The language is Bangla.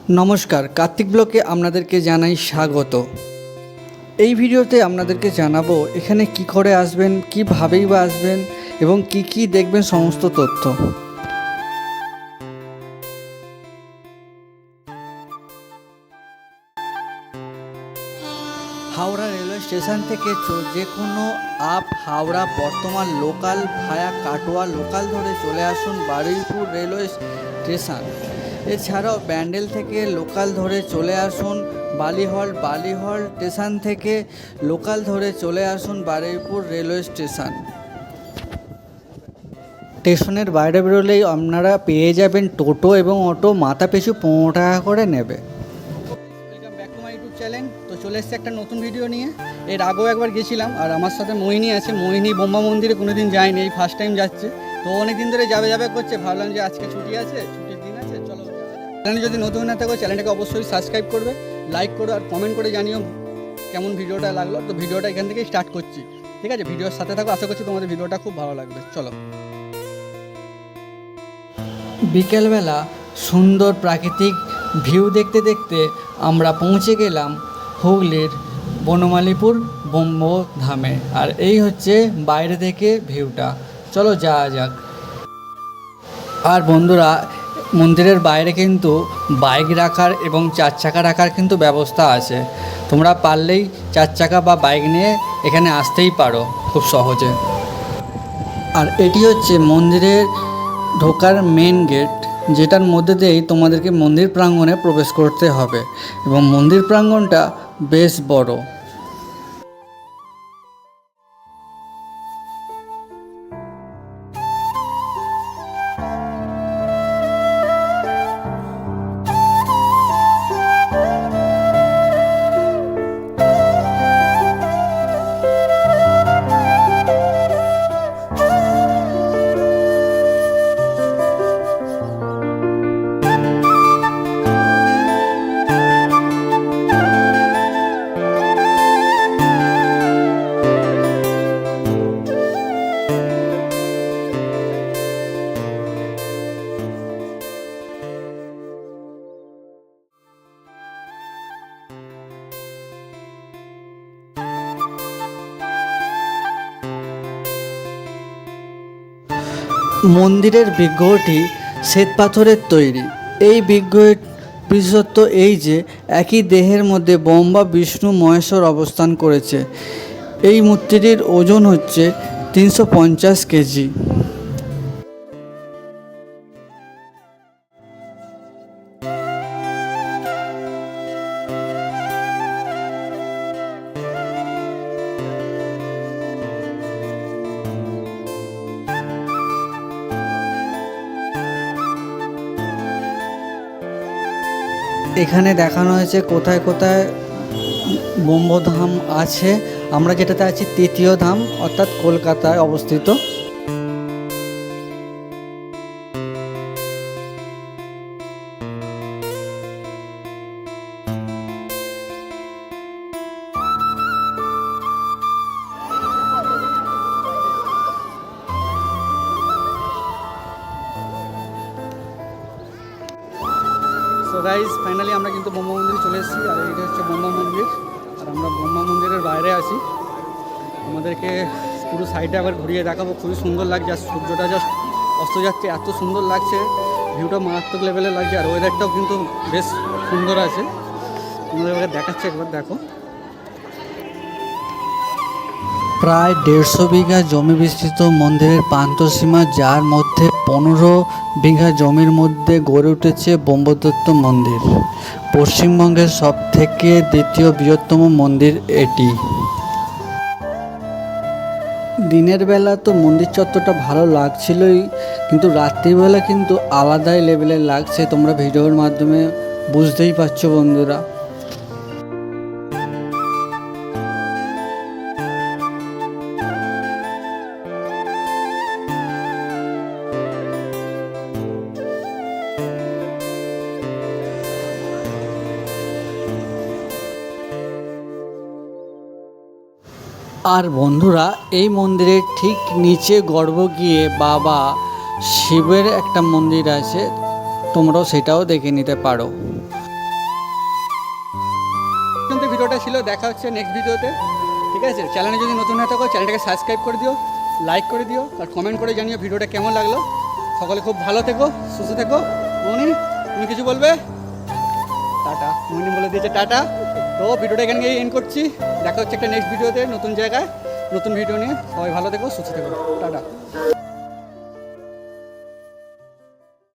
নমস্কার, কার্তিক ব্লকে আপনাদেরকে জানাই স্বাগত। এই ভিডিওতে আপনাদেরকে জানাবো এখানে কি করে আসবেন, কীভাবেই বা আসবেন এবং কি কি দেখবেন সমস্ত তথ্য। হাওড়া রেলওয়ে স্টেশন থেকে যে কোনো আপ হাওড়া বর্তমান লোকাল ভায়া কাটোয়া লোকাল ধরে চলে আসুন বারুইপুর রেলওয়ে স্টেশন। এছাড়াও ব্যান্ডেল থেকে লোকাল ধরে চলে আসুন বালিহল স্টেশন থেকে লোকাল ধরে চলে আসুন বারুইপুর রেলওয়ে স্টেশন। স্টেশনের বাইরে বেরোলেই আপনারা পেয়ে যাবেন টোটো এবং অটো, মাথা পিছু 15 টাকা করে নেবে। Welcome back to my YouTube channel. তো চলে এসেছে একটা নতুন ভিডিও নিয়ে। এর আগেও একবার গেছিলাম, আর আমার সাথে মোহিনী আছে। মোহিনী বোম্বা মন্দিরে কোনোদিন যায়নি, এই ফার্স্ট টাইম যাচ্ছে। তো অনেক দিন ধরে যাবে করছে, ভাবলাম যে আজকে ছুটি আছে, ছুটির দিন আছে, চলো। চ্যানেলে যদি নতুন না থাকো চ্যানেলটাকে অবশ্যই সাবস্ক্রাইব করবে, লাইক করো আর কমেন্ট করে জানিও কেমন ভিডিওটা লাগলো। তো ভিডিওটা এখান থেকে স্টার্ট করছি, ঠিক আছে? ভিডিওর সাথে থাকো, আশা করছি তোমাদের ভিডিওটা খুব ভালো লাগবে। চলো। বিকেলবেলা সুন্দর প্রাকৃতিক ভিউ দেখতে দেখতে আমরা পৌঁছে গেলাম হুগলির বনমালীপুর ব্রহ্মধামে। আর এই হচ্ছে বাইরে থেকে ভিউটা। চলো যাওয়া যাক। আর বন্ধুরা, মন্দিরের বাইরে কিন্তু বাইক রাখার এবং 4 চাকা রাখার কিন্তু ব্যবস্থা আছে। তোমরা পারলেই 4 চাকা বা বাইক নিয়ে এখানে আসতেই পারো খুব সহজে। আর এটি হচ্ছে মন্দিরের ঢোকার মেন গেট, যেটার মধ্যে দিয়েই তোমাদেরকে মন্দির প্রাঙ্গণে প্রবেশ করতে হবে। এবং মন্দির প্রাঙ্গণটা বেশ বড়। মন্দিরের বিগ্রহটি শ্বেত পাথরের তৈরি। এই বিগ্রহের বিশেষত্ব এই যে একই দেহের মধ্যে ব্রহ্মা, বিষ্ণু, মহেশ্বর অবস্থান করেছে। এই মূর্তিটির ওজন হচ্ছে 350 কেজি। এখানে দেখানো হয়েছে কোথায় কোথায় ব্রহ্মধাম আছে। আমরা যেটাতে আছি 3য় ধাম, অর্থাৎ কলকাতায় অবস্থিত। তো গাইজ, ফাইনালি আমরা কিন্তু ব্রহ্মা মন্দিরে চলে এসেছি। আর এইটা হচ্ছে ব্রহ্মা মন্দির, আর আমরা ব্রহ্মা মন্দিরের বাইরে আছি। আমাদেরকে পুরো সাইডে আবার ঘুরিয়ে দেখাবো। খুবই সুন্দর লাগছে, আর সূর্যটা জাস্ট অস্ত যাচ্ছে, এত সুন্দর লাগছে, ভিউটা মারাত্মক লেভেলে লাগছে। আর ওয়েদারটাও কিন্তু বেশ সুন্দর আছে। তোমাদের দেখাচ্ছে, একবার দেখো। প্রায় 150 বিঘা জমি বিস্তৃত মন্দিরের প্রান্তসীমা, যার মধ্যে 15 বিঘা জমির মধ্যে গড়ে উঠেছে ব্রহ্মদত্ত মন্দির। পশ্চিমবঙ্গের সবথেকে দ্বিতীয় বৃহত্তম মন্দির এটি। দিনের বেলা তো মন্দির চত্বরটা ভালো লাগছিলই, কিন্তু রাত্রিবেলা কিন্তু আলাদাই লেভেলের লাগছে। তোমরা ভিডিওর মাধ্যমে বুঝতেই পারছো বন্ধুরা। আর বন্ধুরা, এই মন্দিরের ঠিক নিচে গর্ভ গিয়ে বাবা শিবের একটা মন্দির আছে, তোমরাও সেটাও দেখে নিতে পারো। পর্যন্ত ভিডিওটা ছিল, দেখা হচ্ছে নেক্সট ভিডিওতে। ঠিক আছে, চ্যানেলে যদি নতুন হয়ে থাকো চ্যানেলটাকে সাবস্ক্রাইব করে দিও, লাইক করে দিও, আর কমেন্ট করে জানিও ভিডিওটা কেমন লাগলো। সকলে খুব ভালো থেকো, সুস্থ থেকো। মনি, তুমি কিছু বলবে? টাটা। মনি বলে দিয়েছে টাটা। তো ভিডিওটা এখানে এন্ড করছি, দেখা হচ্ছে একটা নেক্সট ভিডিওতে, নতুন জায়গায় নতুন ভিডিও নিয়ে। সবাই ভালো থেকো, সুস্থ থেকো, টাটা।